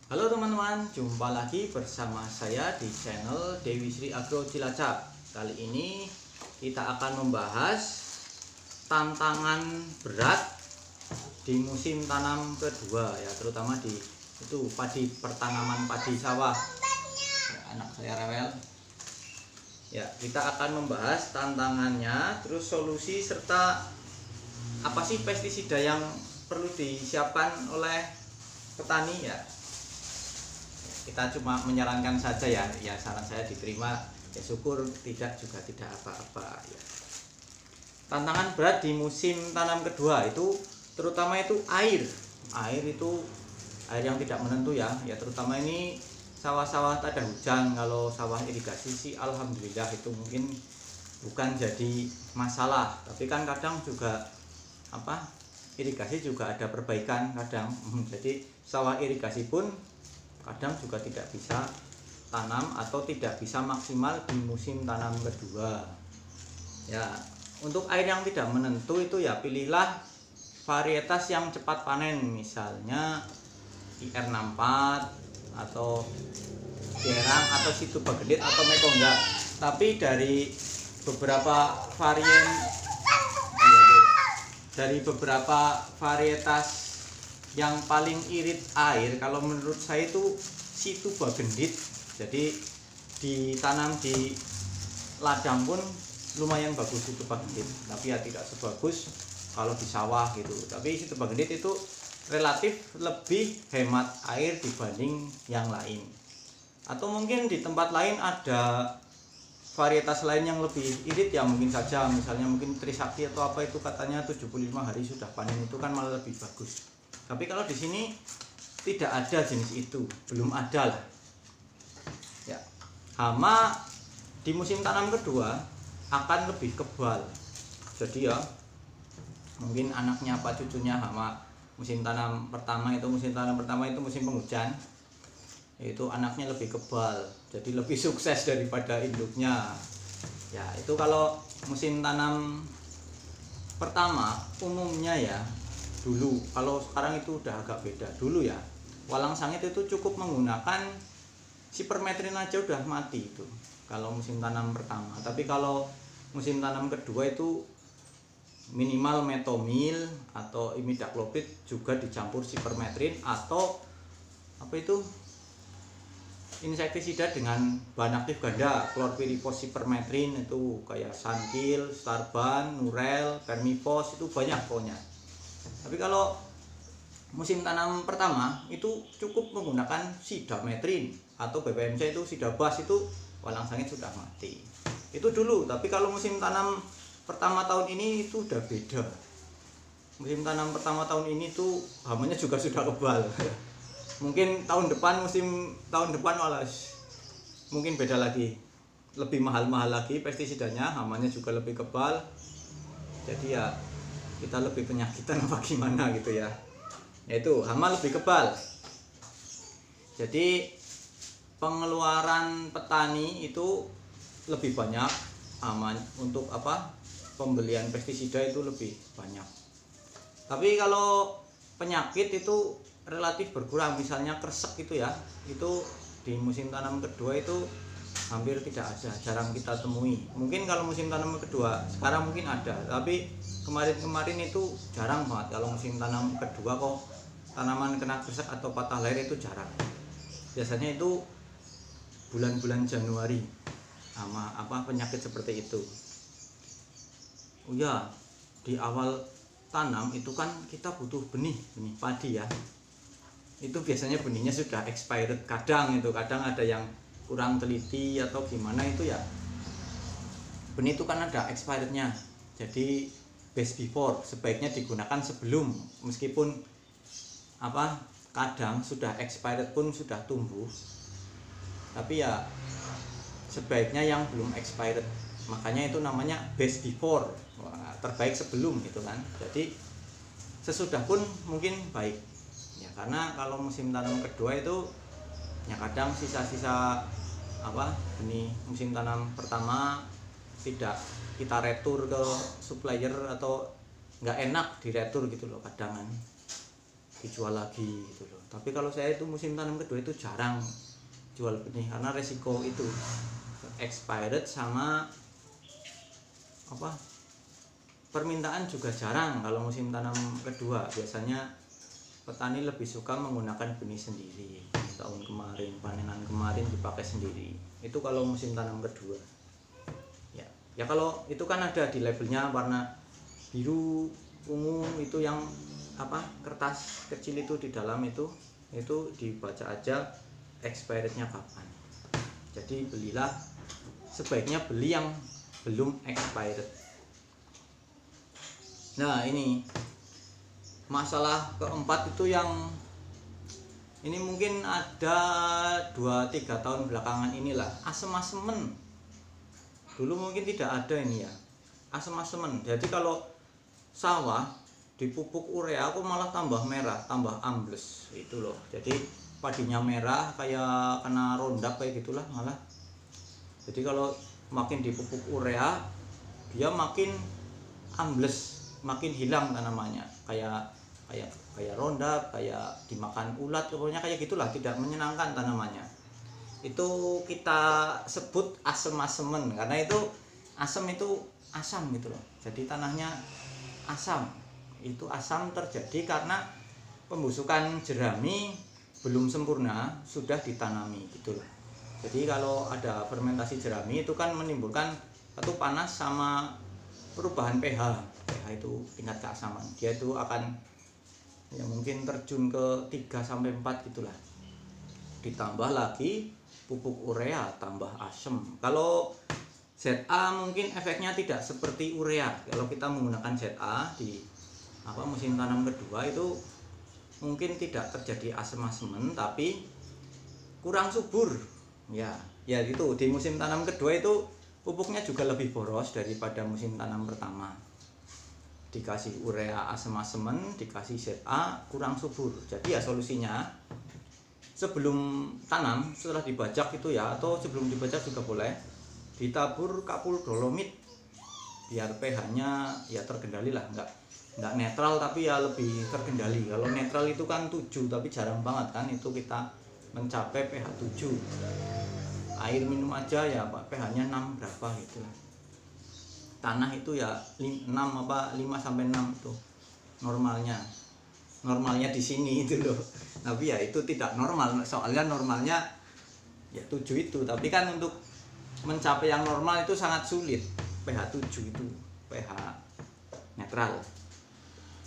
Halo teman-teman, jumpa lagi bersama saya di channel Dewi Sri Agro Cilacap. Kali ini kita akan membahas tantangan berat di musim tanam kedua ya, terutama di pertanaman padi sawah. Ya, anak saya rewel. Ya, kita akan membahas tantangannya, terus solusi serta apa sih pestisida yang perlu disiapkan oleh petani ya. Kita cuma menyarankan saja ya saran saya diterima ya, syukur, tidak juga tidak apa-apa ya. Tantangan berat di musim tanam kedua itu terutama itu air yang tidak menentu ya, terutama ini sawah-sawah tak ada hujan. Kalau sawah irigasi sih alhamdulillah itu mungkin bukan jadi masalah, tapi kan kadang juga irigasi juga ada perbaikan kadang. Jadi sawah irigasi pun kadang juga tidak bisa tanam atau tidak bisa maksimal di musim tanam kedua. Ya, untuk air yang tidak menentu itu ya pilihlah varietas yang cepat panen, misalnya IR64 atau Jerang atau Situbagendit atau Mekongga. Tapi dari beberapa varietas yang paling irit air kalau menurut saya itu Situbagendit. Jadi ditanam di ladang pun lumayan bagus Situbagendit, tapi ya tidak sebagus kalau di sawah gitu. Tapi Situbagendit itu relatif lebih hemat air dibanding yang lain. Atau mungkin di tempat lain ada varietas lain yang lebih irit ya, mungkin saja misalnya mungkin Trisakti atau apa itu katanya 75 hari sudah panen, itu kan malah lebih bagus. Tapi kalau di sini tidak ada jenis itu, belum ada lah. Ya, hama di musim tanam kedua akan lebih kebal. Jadi ya, mungkin anaknya apa cucunya hama musim tanam pertama itu musim penghujan, itu anaknya lebih kebal, jadi lebih sukses daripada induknya. Ya, itu kalau musim tanam pertama umumnya ya. Dulu, kalau sekarang itu udah agak beda. Dulu ya, walang sangit itu cukup menggunakan sipermetrin aja udah mati itu kalau musim tanam pertama. Tapi kalau musim tanam kedua itu minimal metomil atau imidacloprid juga dicampur sipermetrin atau insektisida dengan bahan aktif ganda, klorpirifos, sipermetrin itu kayak Sunkill, Starban, Nurel, Permifos, itu banyak pokoknya. Tapi kalau musim tanam pertama itu cukup menggunakan sidametrin atau BPMC itu sidabas, itu walang sangit sudah mati. Itu dulu, tapi kalau musim tanam pertama tahun ini itu udah beda. Musim tanam pertama tahun ini tuh hamanya juga sudah kebal. Mungkin tahun depan malah mungkin beda lagi. Lebih mahal-mahal lagi pestisidanya, hamanya juga lebih kebal. Jadi ya kita lebih penyakitan apa gimana gitu ya. Yaitu hama lebih kebal. Jadi pengeluaran petani itu lebih banyak, aman untuk pembelian pestisida itu lebih banyak. Tapi kalau penyakit itu relatif berkurang, misalnya kresek itu ya, itu di musim tanam kedua itu hampir tidak ada, jarang kita temui. Mungkin kalau musim tanam kedua sekarang mungkin ada, tapi kemarin itu jarang banget. Kalau musim tanam kedua kok tanaman kena kresek atau patah leher itu jarang. Biasanya itu bulan-bulan Januari sama penyakit seperti itu. Oh ya, di awal tanam itu kan kita butuh benih padi ya. Itu biasanya benihnya sudah expired, kadang ada yang kurang teliti atau gimana itu ya. Benih itu kan ada expirednya. Jadi best before sebaiknya digunakan sebelum, meskipun kadang sudah expired pun sudah tumbuh, tapi ya sebaiknya yang belum expired, makanya itu namanya best before. Terbaik sebelum gitu kan. Jadi sesudah pun mungkin baik ya, karena kalau musim tanam kedua itu ya kadang sisa-sisa benih musim tanam pertama tidak kita retur ke supplier atau nggak enak diretur gitu loh kadang kan dijual lagi gitu loh. Tapi kalau saya itu musim tanam kedua itu jarang jual benih karena resiko itu expired sama apa, permintaan juga jarang kalau musim tanam kedua. Biasanya petani lebih suka menggunakan benih sendiri. Tahun kemarin, panenan kemarin dipakai sendiri. Itu kalau musim tanam kedua. Ya kalau itu kan ada di labelnya warna biru, ungu, itu yang apa, kertas kecil itu di dalam itu dibaca aja expirednya kapan. Jadi belilah, sebaiknya beli yang belum expired. Nah ini masalah keempat itu yang ini mungkin ada 2-3 tahun belakangan inilah, asem-asemen. Dulu mungkin tidak ada ini ya, asem-asemen. Jadi kalau sawah dipupuk urea aku malah tambah merah, tambah ambles itu loh. Jadi padinya merah kayak kena rondak kayak gitulah malah. Jadi kalau makin dipupuk urea dia makin ambles, makin hilang tanamannya, kayak rondak, kayak dimakan ulat, pokoknya kayak gitulah, tidak menyenangkan tanamannya. Itu kita sebut asem-asemen karena itu asam gitu loh. Jadi tanahnya asam. Itu asam terjadi karena pembusukan jerami belum sempurna, sudah ditanami gitu loh. Jadi kalau ada fermentasi jerami itu kan menimbulkan satu panas sama perubahan pH. pH itu tingkat keasaman. Dia itu akan ya mungkin terjun ke 3-4 gitulah. Ditambah lagi pupuk urea tambah asam. Kalau ZA mungkin efeknya tidak seperti urea. Kalau kita menggunakan ZA di musim tanam kedua itu mungkin tidak terjadi asem-asemen tapi kurang subur. Ya itu di musim tanam kedua itu pupuknya juga lebih boros daripada musim tanam pertama. Dikasih urea asem-asemen, dikasih ZA kurang subur. Jadi ya solusinya sebelum tanam, setelah dibajak itu ya, atau sebelum dibajak juga boleh, ditabur kapur dolomit biar pH-nya ya terkendali lah, nggak netral tapi ya lebih terkendali. Kalau netral itu kan 7 tapi jarang banget kan itu kita mencapai pH 7. Air minum aja ya Pak, pH-nya 6 berapa gitu lah. Tanah itu ya 5 sampai 6 itu normalnya di sini itu loh. Tapi ya itu tidak normal, soalnya normalnya ya 7 itu. Tapi kan untuk mencapai yang normal itu sangat sulit. pH 7 itu pH netral.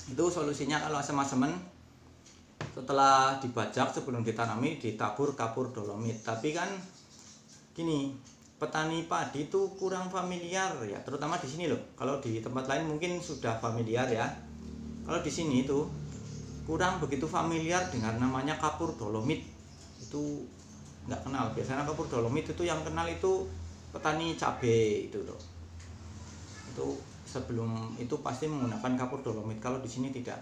Itu solusinya kalau asem-asemen setelah dibajak sebelum ditanami ditabur kapur dolomit. Tapi kan gini, petani padi itu kurang familiar ya, terutama di sini loh. Kalau di tempat lain mungkin sudah familiar ya. Kalau di sini itu kurang begitu familiar dengan namanya kapur dolomit. Itu nggak kenal. Biasanya kapur dolomit itu yang kenal itu petani cabai itu loh. Itu sebelum itu pasti menggunakan kapur dolomit. Kalau di sini tidak.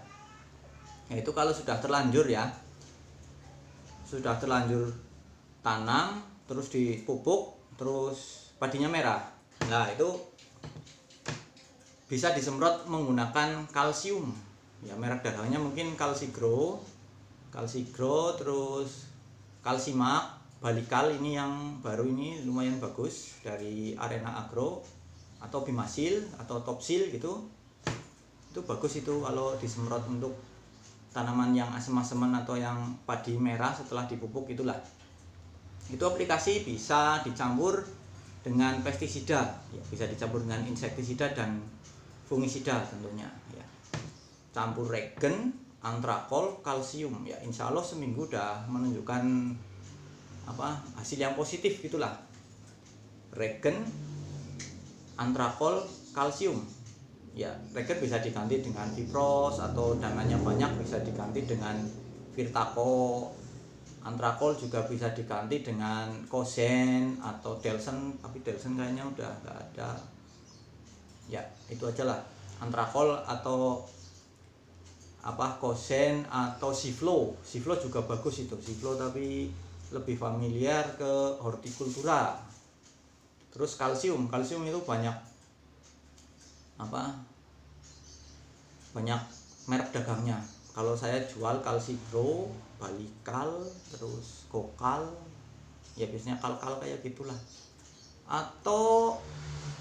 Ya itu kalau sudah terlanjur ya. Sudah terlanjur tanam terus dipupuk terus padinya merah. Nah, itu bisa disemprot menggunakan kalsium. Ya merek dagangnya mungkin Kalsigro, terus Kalsimak, Balikal ini yang baru ini lumayan bagus dari Arena Agro atau Bimasil atau Topsil gitu. Itu bagus itu kalau disemprot untuk tanaman yang asem-aseman atau yang padi merah setelah dipupuk itulah. Itu aplikasi bisa dicampur dengan pestisida, ya, bisa dicampur dengan insektisida dan fungisida tentunya ya. Campur regen, antrakol, kalsium ya, insya Allah seminggu udah menunjukkan hasil yang positif gitulah. Regen, antrakol, kalsium ya. Regen bisa diganti dengan Vipros atau dananya banyak bisa diganti dengan Virtaco. Antrakol juga bisa diganti dengan Kozen atau Delsen, tapi Delsen kayaknya udah nggak ada ya. Itu aja lah, antrakol atau Kozen atau Siflo juga bagus itu. Siflo tapi lebih familiar ke hortikultura. Terus kalsium itu banyak banyak merek dagangnya. Kalau saya jual Kalsigro, Balikal, terus Gokal, ya biasanya kal-kal kayak gitulah. Atau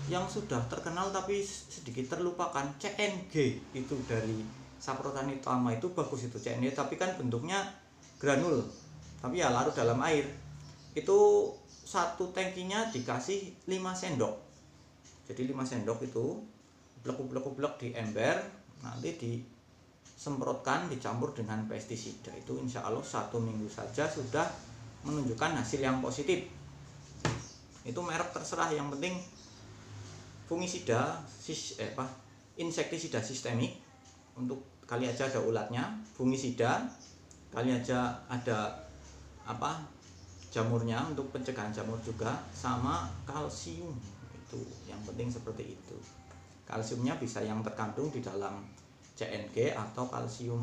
yang sudah terkenal tapi sedikit terlupakan, CNG itu dari Saprotani Tama, itu bagus itu CNG, tapi kan bentuknya granul, tapi ya larut dalam air. Itu satu tangkinya dikasih 5 sendok. Jadi 5 sendok itu blek di ember, nanti disemprotkan, dicampur dengan pestisida. Itu insya Allah 1 minggu saja sudah menunjukkan hasil yang positif. Itu merek terserah, yang penting fungisida insektisida sistemik, untuk kali aja ada ulatnya, fungisida kali aja ada jamurnya untuk pencegahan jamur juga, sama kalsium. Itu yang penting seperti itu. Kalsiumnya bisa yang terkandung di dalam CNG atau kalsium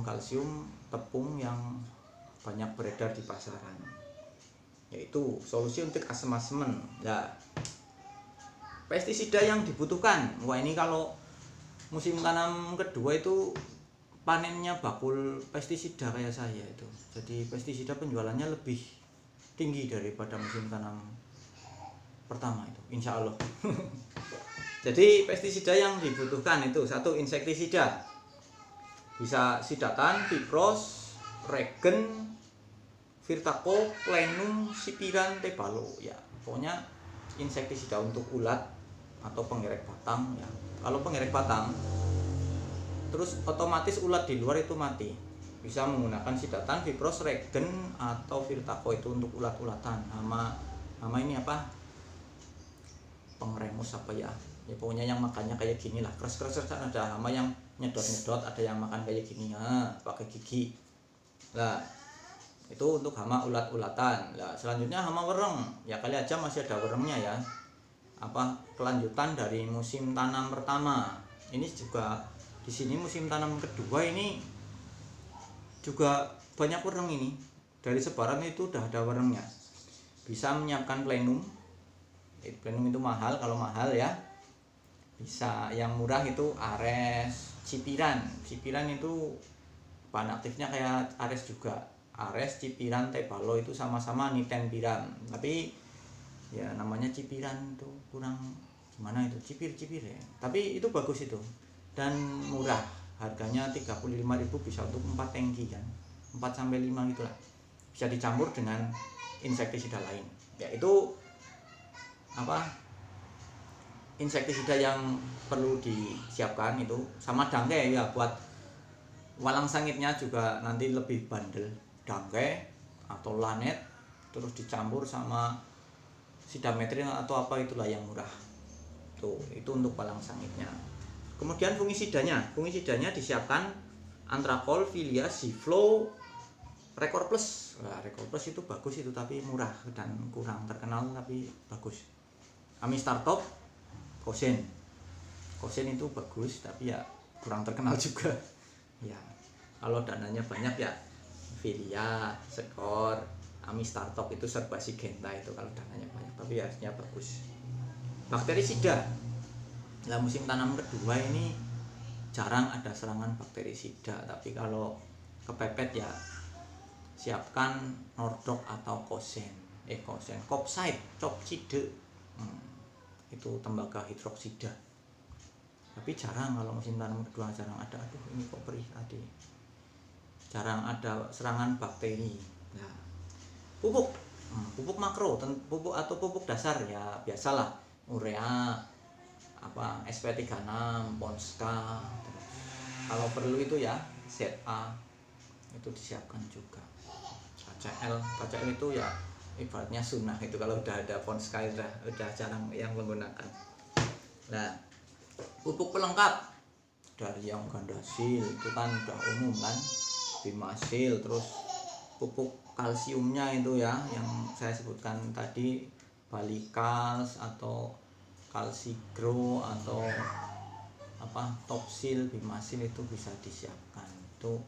tepung yang banyak beredar di pasaran, yaitu solusi untuk asem-asemen. Nah, pestisida yang dibutuhkan, wah ini kalau musim tanam kedua itu panennya bakul pestisida kayak saya itu, jadi pestisida penjualannya lebih tinggi daripada musim tanam pertama itu, insya Allah. Jadi pestisida yang dibutuhkan itu, 1 insektisida, bisa sidatan, Vipros, Regen, Virtaco, Plenum, Sipiran, Tebalo, ya pokoknya insektisida untuk ulat atau pengerek batang ya. Kalau pengerek batang terus otomatis ulat di luar itu mati, bisa menggunakan sidatan, Vipros, Regen atau Virtaco itu untuk ulat-ulatan. Hama ini pengremus ya pokoknya yang makannya kayak gini lah, keras-keras. Ada hama yang nyedot-nyedot, ada yang makan kayak gini pakai gigi lah. Itu untuk hama ulat-ulatan. Nah, selanjutnya hama wereng, ya kali aja masih ada werengnya ya. Kelanjutan dari musim tanam pertama. Ini juga di sini musim tanam kedua ini juga banyak wereng ini. Dari sebaran itu udah ada werengnya. Bisa menyiapkan plenum. Plenum itu mahal, kalau mahal ya. Bisa yang murah itu Ares, Cipiran. Cipiran itu bahan aktifnya kayak Ares juga. Ares, Cipiran, Tebalo itu sama-sama nitenpiran, tapi ya namanya Cipiran itu kurang gimana itu, cipir ya. Tapi itu bagus itu dan murah, harganya 35.000 bisa untuk 4 tangki kan, 4-5 gitulah. Bisa dicampur dengan insektisida lain. Ya itu insektisida yang perlu disiapkan itu, sama dangke ya, buat walang sangitnya juga nanti lebih bandel. Dangke atau lanet terus dicampur sama sidametrin atau apa itulah yang murah. Tuh, itu untuk walang sangitnya. Kemudian fungisidanya disiapkan Antrakol, Filia, Ziflo, Rekor Plus. Nah, Rekor Plus itu bagus itu, tapi murah dan kurang terkenal tapi bagus. Amistartop, Kosen itu bagus tapi ya kurang terkenal juga. Ya, kalau dananya banyak ya Filia, Sekor, Amistartop itu serba Sigenta itu kalau dananya banyak, tapi harusnya bagus. Bakterisida. Nah, musim tanam kedua ini jarang ada serangan bakterisida, tapi kalau kepepet ya siapkan Nordok atau Kopside, Copside. Itu tembaga hidroksida. Tapi jarang kalau musim tanam kedua, jarang ada. Aduh, ini kok perih tadi. Jarang ada serangan bakteri. Nah, pupuk makro, pupuk atau pupuk dasar ya biasalah, urea, SP36, Ponska. Kalau perlu itu ya ZA itu disiapkan juga. KCL itu ya ibaratnya sunnah itu, kalau udah ada Ponska udah jarang yang menggunakan. Nah, pupuk pelengkap dari yang Gandasil itu kan udah umum kan, Bimasil, terus pupuk kalsiumnya itu ya yang saya sebutkan tadi, Balikals atau Kalsigro atau Topsil, Bimasil itu bisa disiapkan. Itu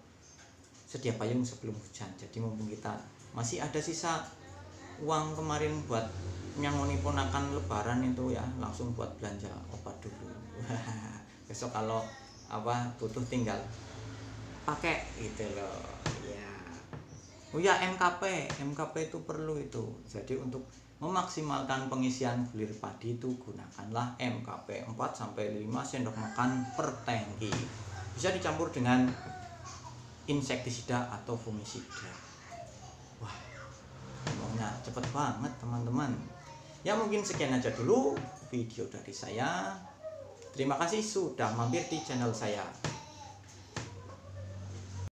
sedia payung sebelum hujan. Jadi mumpung kita masih ada sisa uang kemarin buat nyangoni ponakan lebaran itu ya, langsung buat belanja obat dulu. Besok kalau butuh tinggal pakai gitu loh ya. Oh ya, MKP itu perlu itu. Jadi untuk memaksimalkan pengisian bulir padi itu gunakanlah MKP 4 sampai 5 sendok makan per tangki. Bisa dicampur dengan insektisida atau fungisida. Wah, ngomongnya cepet banget teman-teman. Ya mungkin sekian aja dulu video dari saya. Terima kasih sudah mampir di channel saya.